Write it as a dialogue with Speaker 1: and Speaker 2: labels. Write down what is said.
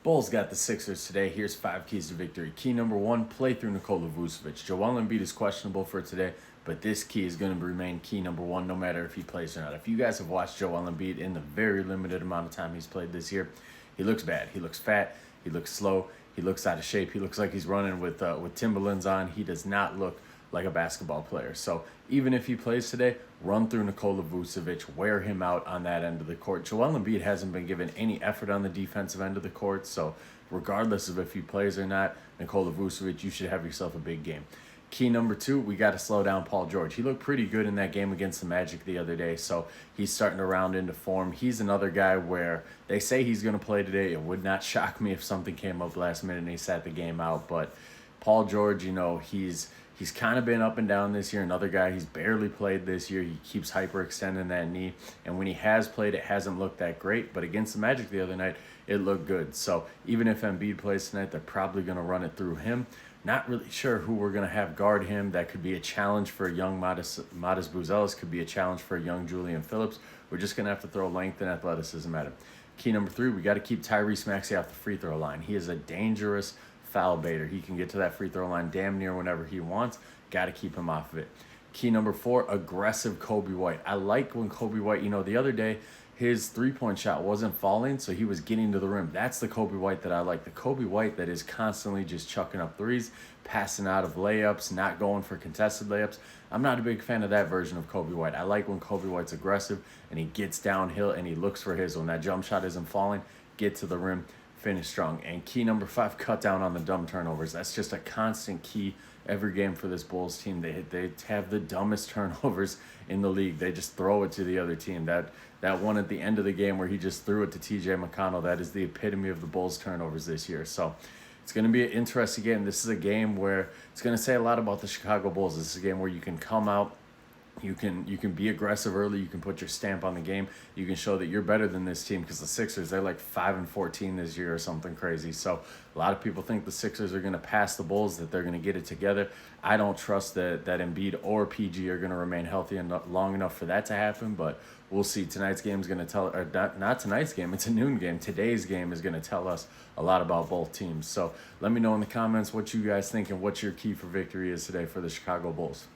Speaker 1: Bulls got the Sixers today. Here's 5 keys to victory. Key number 1, play through Nikola Vucevic. Joel Embiid is questionable for today, but this key is going to remain key number 1 no matter if he plays or not. If you guys have watched Joel Embiid in the very limited amount of time he's played this year, he looks bad. He looks fat. He looks slow. He looks out of shape. He looks like he's running with Timberlands on. He does not look like a basketball player. So even if he plays today, run through Nikola Vucevic, wear him out on that end of the court. Joel Embiid hasn't been given any effort on the defensive end of the court, so regardless of if he plays or not, Nikola Vucevic, you should have yourself a big game. Key number 2, we got to slow down Paul George. He looked pretty good in that game against the Magic the other day, so he's starting to round into form. He's another guy where they say he's going to play today. It would not shock me if something came up last minute and he sat the game out, but Paul George, he's kind of been up and down this year. Another guy, he's barely played this year. He keeps hyperextending that knee, and when he has played, it hasn't looked that great, but against the Magic the other night, it looked good. So even if Embiid plays tonight, they're probably going to run it through him. Not really sure who we're going to have guard him. That could be a challenge for a young Modest Buzelis, could be a challenge for a young Julian Phillips. We're just going to have to throw length and athleticism at him. Key number 3, we got to keep Tyrese Maxey off the free throw line. He is a dangerous foul baiter. He can get to that free throw line damn near whenever he wants. Got to keep him off of it. Key number 4, aggressive Coby White. I like when Coby White, the other day, his three-point shot wasn't falling, so he was getting to the rim. That's the Coby White that I like. The Coby White that is constantly just chucking up threes, passing out of layups, not going for contested layups. I'm not a big fan of that version of Coby White. I like when Coby White's aggressive and he gets downhill and he looks for his. When that jump shot isn't falling, get to the rim, finish strong. And key number 5, cut down on the dumb turnovers. That's just a constant key every game for this Bulls team. They have the dumbest turnovers in the league. They just throw it to the other team. That one at the end of the game where he just threw it to TJ McConnell, that is the epitome of the Bulls turnovers this year. So it's going to be an interesting game. This is a game where it's going to say a lot about the Chicago Bulls. This is a game where you can come out, you can be aggressive early. You can put your stamp on the game. You can show that you're better than this team, because the Sixers, they're like 5-14 this year or something crazy. So a lot of people think the Sixers are going to pass the Bulls, that they're going to get it together. I don't trust that Embiid or PG are going to remain healthy and long enough for that to happen, but we'll see. Tonight's game is going to tell, or not tonight's game, it's a noon game. Today's game is going to tell us a lot about both teams. So let me know in the comments what you guys think and what your key for victory is today for the Chicago Bulls.